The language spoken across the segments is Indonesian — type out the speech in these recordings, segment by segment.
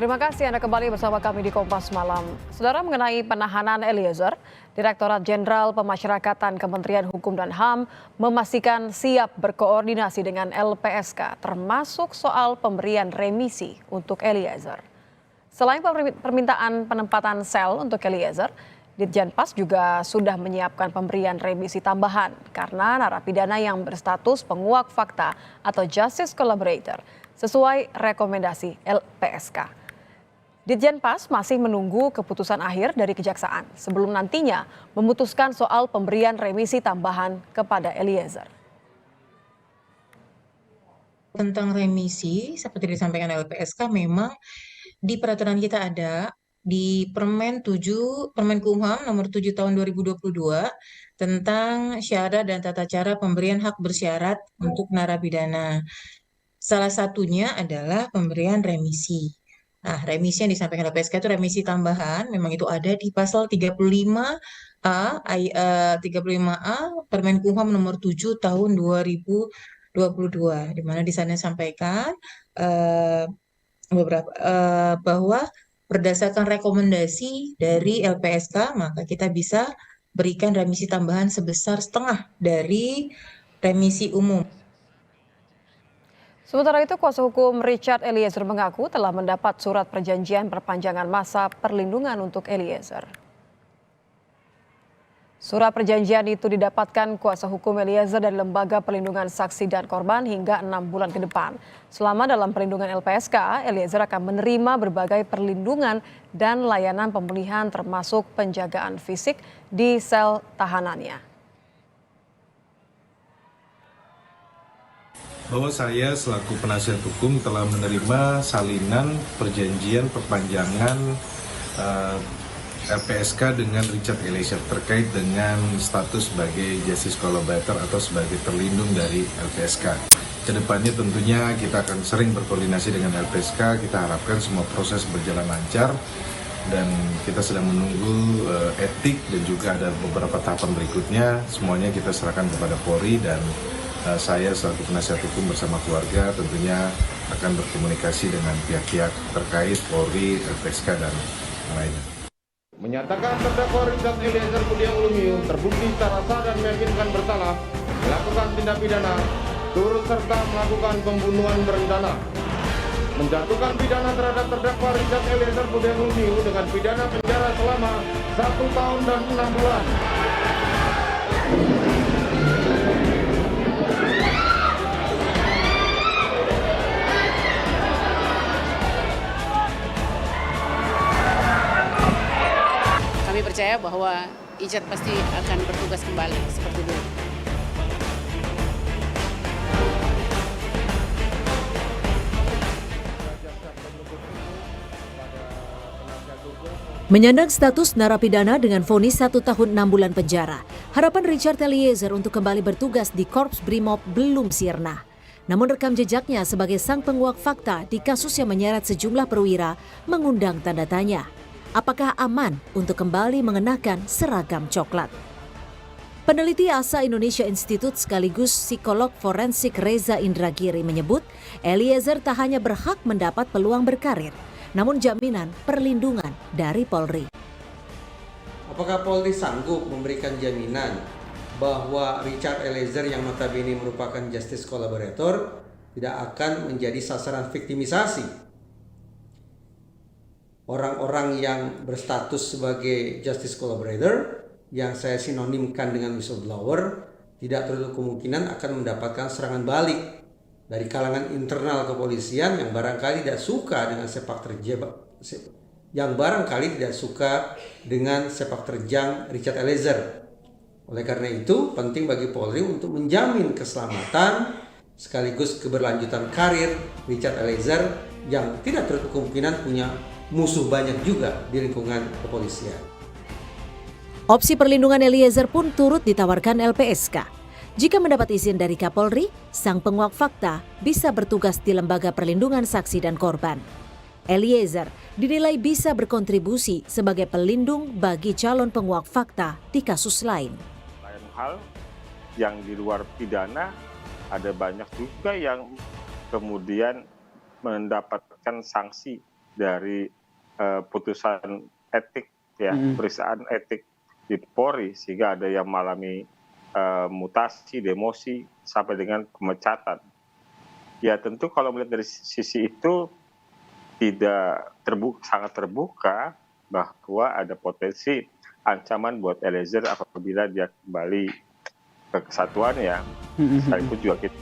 Terima kasih Anda kembali bersama kami di Kompas Malam. Saudara, mengenai penahanan Eliezer, Direktorat Jenderal Pemasyarakatan Kementerian Hukum dan HAM memastikan siap berkoordinasi dengan LPSK termasuk soal pemberian remisi untuk Eliezer. Selain permintaan penempatan sel untuk Eliezer, Ditjenpas juga sudah menyiapkan pemberian remisi tambahan karena narapidana yang berstatus penguak fakta atau justice collaborator sesuai rekomendasi LPSK. Ditjenpas masih menunggu keputusan akhir dari Kejaksaan sebelum nantinya memutuskan soal pemberian remisi tambahan kepada Eliezer. Tentang remisi, seperti disampaikan LPSK, memang di peraturan kita ada di Permen Kumham nomor 7 tahun 2022 tentang syarat dan tata cara pemberian hak bersyarat untuk narapidana. Salah satunya adalah pemberian remisi. Nah, remisi yang disampaikan LPSK itu remisi tambahan, memang itu ada di pasal 35A, 35A Permen-Kumham nomor 7 tahun 2022, di mana di sana disampaikan bahwa berdasarkan rekomendasi dari LPSK, maka kita bisa berikan remisi tambahan sebesar setengah dari remisi umum. Sementara itu, kuasa hukum Richard Eliezer mengaku telah mendapat surat perjanjian perpanjangan masa perlindungan untuk Eliezer. Surat perjanjian itu didapatkan kuasa hukum Eliezer dari Lembaga Perlindungan Saksi dan Korban hingga 6 bulan ke depan. Selama dalam perlindungan LPSK, Eliezer akan menerima berbagai perlindungan dan layanan pemulihan termasuk penjagaan fisik di sel tahanannya. Bahwa saya selaku penasihat hukum telah menerima salinan perjanjian perpanjangan LPSK dengan Richard Eliezer terkait dengan status sebagai justice collaborator atau sebagai terlindung dari LPSK. Kedepannya tentunya kita akan sering berkoordinasi dengan LPSK, kita harapkan semua proses berjalan lancar dan kita sedang menunggu etik dan juga ada beberapa tahapan berikutnya, semuanya kita serahkan kepada Polri dan saya selaku penasihat hukum bersama keluarga tentunya akan berkomunikasi dengan pihak-pihak terkait, Polri, LPSK, dan lainnya. Menyatakan terdakwa Richard Eliezer Budiang Lumiu terbukti secara sah dan meyakinkan bersalah melakukan tindak pidana turut serta melakukan pembunuhan berencana, menjatuhkan pidana terhadap terdakwa Richard Eliezer Budiang Lumiu dengan pidana penjara selama 1 tahun dan 6 bulan. Kami percaya bahwa Richard pasti akan bertugas kembali seperti dulu. Menyandang status narapidana dengan vonis 1 tahun 6 bulan penjara, harapan Richard Eliezer untuk kembali bertugas di Korps Brimob belum sirna. Namun rekam jejaknya sebagai sang penguak fakta di kasus yang menyeret sejumlah perwira mengundang tanda tanya. Apakah aman untuk kembali mengenakan seragam coklat? Peneliti ASA Indonesia Institute sekaligus psikolog forensik Reza Indragiri menyebut Eliezer tak hanya berhak mendapat peluang berkarir, namun jaminan perlindungan dari Polri. Apakah Polri sanggup memberikan jaminan bahwa Richard Eliezer yang notabene merupakan justice collaborator tidak akan menjadi sasaran viktimisasi? Orang-orang yang berstatus sebagai justice collaborator yang saya sinonimkan dengan whistleblower tidak terlalu kemungkinan akan mendapatkan serangan balik dari kalangan internal kepolisian yang barangkali tidak suka dengan sepak terjang Richard Eliezer. Oleh karena itu penting bagi Polri untuk menjamin keselamatan sekaligus keberlanjutan karir Richard Eliezer yang tidak terlalu kemungkinan punya musuh banyak juga di lingkungan kepolisian. Opsi perlindungan Eliezer pun turut ditawarkan LPSK. Jika mendapat izin dari Kapolri, sang penguak fakta bisa bertugas di Lembaga Perlindungan Saksi dan Korban. Eliezer dinilai bisa berkontribusi sebagai pelindung bagi calon penguak fakta di kasus lain. Lain hal yang di luar pidana, ada banyak juga yang kemudian mendapatkan sanksi dari putusan etik ya, pemeriksaan etik di Polri, sehingga ada yang mengalami mutasi, demosi sampai dengan pemecatan. Ya tentu kalau melihat dari sisi itu tidak sangat terbuka bahwa ada potensi ancaman buat Eliezer apabila dia kembali ke kesatuannya. Sekalipun juga kita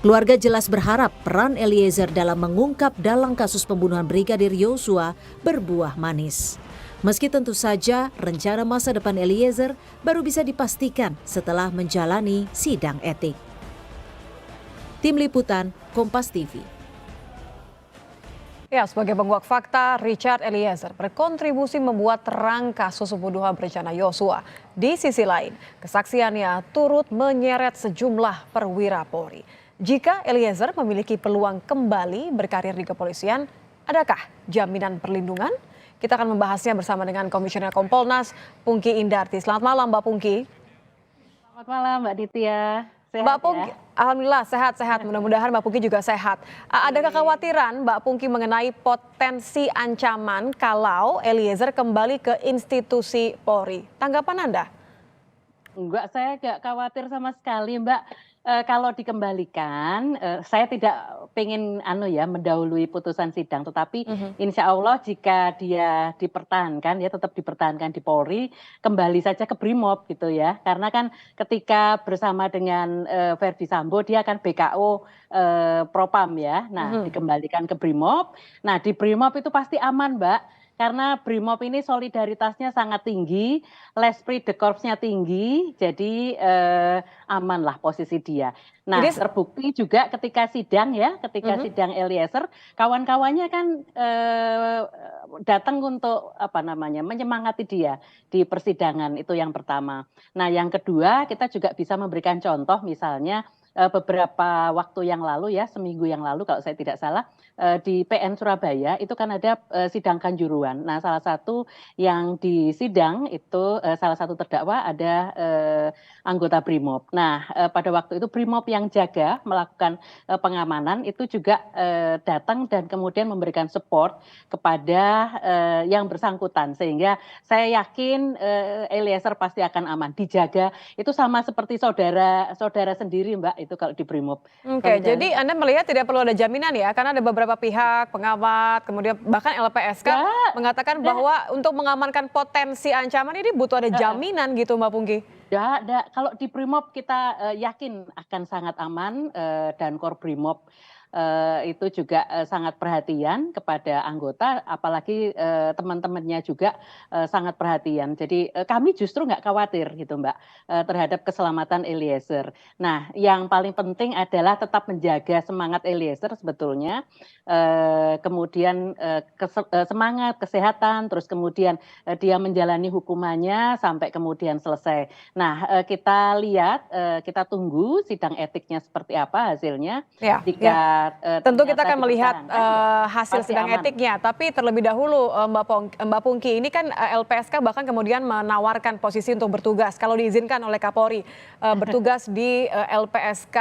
Keluarga jelas berharap peran Eliezer dalam mengungkap dalam kasus pembunuhan Brigadir Yosua berbuah manis. Meski tentu saja rencana masa depan Eliezer baru bisa dipastikan setelah menjalani sidang etik. Tim Liputan, Kompas TV. Ya, sebagai penguak fakta, Richard Eliezer berkontribusi membuat terang kasus pembunuhan berencana Yosua. Di sisi lain, kesaksiannya turut menyeret sejumlah perwira Polri. Jika Eliezer memiliki peluang kembali berkarir di kepolisian, adakah jaminan perlindungan? Kita akan membahasnya bersama dengan Komisioner Kompolnas, Pungki Indarti. Selamat malam, Mbak Pungki. Selamat malam, Mbak Ditya. Sehat Mbak Pungki, ya? Alhamdulillah sehat-sehat. Mudah-mudahan Mbak Pungki juga sehat. Ada kekhawatiran Mbak Pungki mengenai potensi ancaman kalau Eliezer kembali ke institusi Polri. Tanggapan Anda? Enggak, saya nggak khawatir sama sekali, Mbak. Kalau dikembalikan, saya tidak pengen mendahului putusan sidang, tetapi insya Allah jika dia dipertahankan, ya tetap dipertahankan di Polri, kembali saja ke Brimob gitu ya. Karena kan ketika bersama dengan Verdi Sambo, dia akan BKO Propam ya. Nah, dikembalikan ke Brimob. Nah, di Brimob itu pasti aman, Mbak. Karena Brimob ini solidaritasnya sangat tinggi, l'esprit de corps-nya tinggi, jadi aman lah posisi dia. Nah, terbukti juga ketika sidang sidang Eliezer, kawan-kawannya kan datang untuk menyemangati dia di persidangan, itu yang pertama. Nah, yang kedua kita juga bisa memberikan contoh misalnya beberapa waktu yang lalu ya, seminggu yang lalu kalau saya tidak salah, di PN Surabaya itu kan ada sidang Kanjuruhan. Nah, salah satu yang di sidang itu salah satu terdakwa ada anggota Brimob. Nah, pada waktu itu Brimob yang jaga melakukan pengamanan itu juga datang dan kemudian memberikan support kepada yang bersangkutan, sehingga saya yakin Eliezer pasti akan aman, dijaga. Itu sama seperti saudara sendiri, Mbak, itu kalau di Brimob. Oke, jadi Anda melihat tidak perlu ada jaminan ya, karena ada beberapa pihak, pengamat, kemudian bahkan LPSK mengatakan bahwa untuk mengamankan potensi ancaman ini butuh ada jaminan gitu, Mbak Pungki. Kalau di Brimob kita yakin akan sangat aman, dan Kor Brimob itu juga sangat perhatian kepada anggota, apalagi teman-temannya juga sangat perhatian. Jadi kami justru nggak khawatir gitu, Mbak, terhadap keselamatan Eliezer. Nah, yang paling penting adalah tetap menjaga semangat Eliezer sebetulnya, kemudian semangat, kesehatan, terus kemudian dia menjalani hukumannya sampai kemudian selesai. Nah, kita lihat, kita tunggu sidang etiknya seperti apa hasilnya. Tentu kita akan melihat hasil sidang etiknya, tapi terlebih dahulu Mbak Pungki, ini kan LPSK bahkan kemudian menawarkan posisi untuk bertugas kalau diizinkan oleh Kapolri bertugas di LPSK.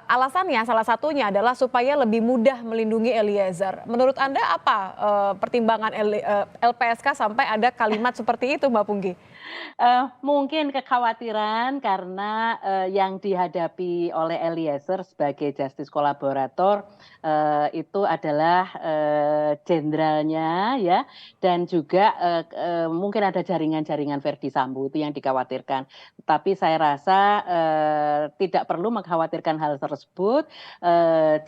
Alasannya salah satunya adalah supaya lebih mudah melindungi Eliezer. Menurut Anda apa pertimbangan LPSK sampai ada kalimat seperti itu, Mbak Pungki? Mungkin kekhawatiran karena yang dihadapi oleh Eliezer sebagai justice kolaborator itu adalah jenderalnya ya, dan juga mungkin ada jaringan-jaringan Verdi Sambo, itu yang dikhawatirkan. Tapi saya rasa tidak perlu mengkhawatirkan hal tersebut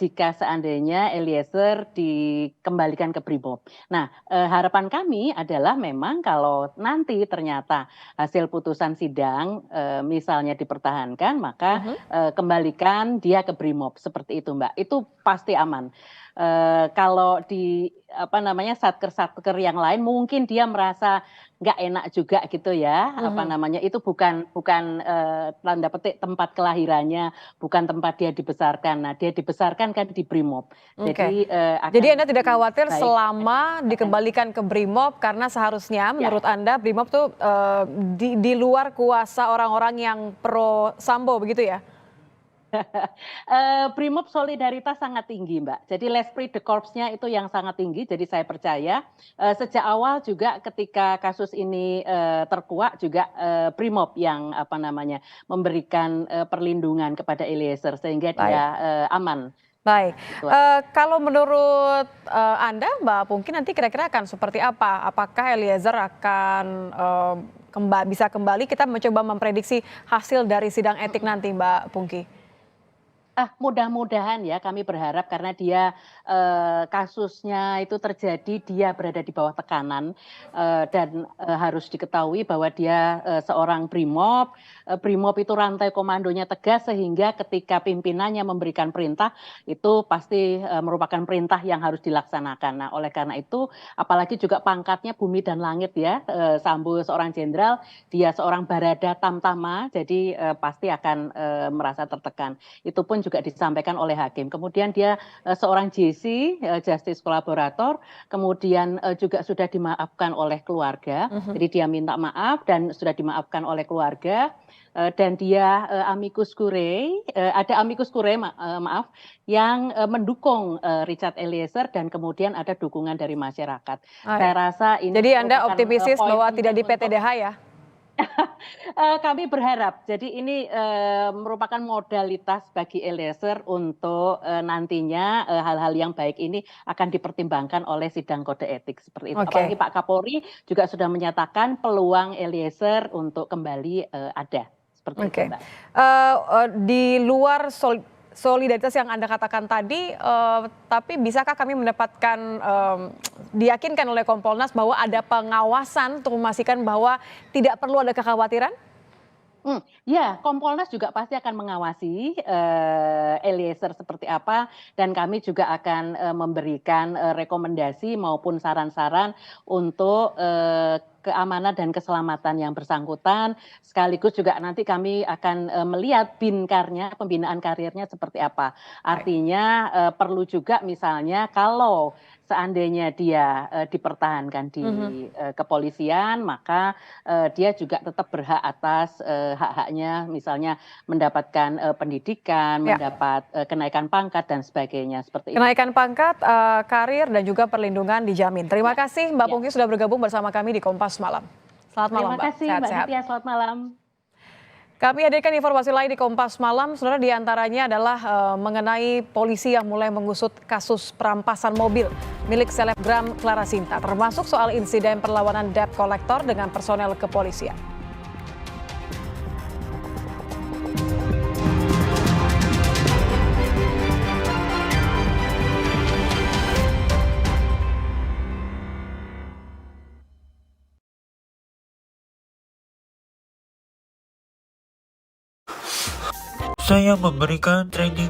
jika seandainya Eliezer dikembalikan ke Brimob. Nah, harapan kami adalah memang kalau nanti ternyata hasil putusan sidang misalnya dipertahankan, maka kembalikan dia ke Brimob, seperti itu, Mbak. Itu pasti aman. Kalau di satker-satker yang lain mungkin dia merasa nggak enak juga gitu ya, itu bukan tanda petik tempat kelahirannya, bukan tempat dia dibesarkan. Nah, dia dibesarkan kan di Brimob. Jadi Anda tidak khawatir selama dikembalikan ke Brimob, karena seharusnya menurut Anda Brimob tuh di luar kuasa orang-orang yang pro Sambo begitu ya? Brimob solidaritas sangat tinggi, Mbak. Jadi l'esprit de corps-nya itu yang sangat tinggi. Jadi saya percaya sejak awal juga ketika kasus ini terkuak juga Brimob yang memberikan perlindungan kepada Eliezer sehingga dia aman. Baik, Gitu. kalau menurut Anda, Mbak Pungki, nanti kira-kira akan seperti apa? Apakah Eliezer akan bisa kembali? Kita mencoba memprediksi hasil dari sidang etik nanti, Mbak Pungki. Mudah-mudahan ya, kami berharap karena dia kasusnya itu terjadi, dia berada di bawah tekanan dan harus diketahui bahwa dia seorang Brimob. Brimob itu rantai komandonya tegas sehingga ketika pimpinannya memberikan perintah itu pasti merupakan perintah yang harus dilaksanakan. Nah, oleh karena itu apalagi juga pangkatnya bumi dan langit ya, Sambo seorang jenderal, dia seorang Barada Tamtama, jadi pasti akan merasa tertekan. Itu pun juga disampaikan oleh hakim. Kemudian dia seorang JC, justice kolaborator, kemudian juga sudah dimaafkan oleh keluarga. Jadi dia minta maaf dan sudah dimaafkan oleh keluarga. Dan dia amicus curiae, ada amicus curiae yang mendukung Richard Eliezer dan kemudian ada dukungan dari masyarakat. Saya rasa ini jadi Anda merupakan optimistis poin bahwa penting tidak di untuk- PTDH ya? Kami berharap, jadi ini merupakan modalitas bagi Eliezer untuk nantinya hal-hal yang baik ini akan dipertimbangkan oleh sidang kode etik seperti itu. Oke. Apalagi Pak Kapolri juga sudah menyatakan peluang Eliezer untuk kembali ada. Seperti itu, Oke. Mbak. Di luar solidaritas yang Anda katakan tadi, tapi bisakah kami mendapatkan diyakinkan oleh Kompolnas bahwa ada pengawasan untuk memastikan bahwa tidak perlu ada kekhawatiran? Ya, Kompolnas juga pasti akan mengawasi Eliezer seperti apa dan kami juga akan memberikan rekomendasi maupun saran-saran untuk keamanan dan keselamatan yang bersangkutan. Sekaligus juga nanti kami akan melihat pembinaan karirnya seperti apa. Artinya perlu juga misalnya kalau seandainya dia dipertahankan di kepolisian, maka dia juga tetap berhak atas hak-haknya, misalnya mendapatkan pendidikan, Ya. mendapat kenaikan pangkat dan sebagainya seperti itu. Kenaikan pangkat, karir, dan juga perlindungan dijamin. Terima kasih Mbak Pungki sudah bergabung bersama kami di Kompas Malam. Selamat malam, Terima Mbak. kasih Mbak Sehat-sehat. Nitya, selamat malam. Kami hadirkan informasi lain di Kompas Malam, saudara, diantaranya adalah mengenai polisi yang mulai mengusut kasus perampasan mobil milik selebgram Clara Sinta, termasuk soal insiden perlawanan debt collector dengan personel kepolisian. Saya memberikan training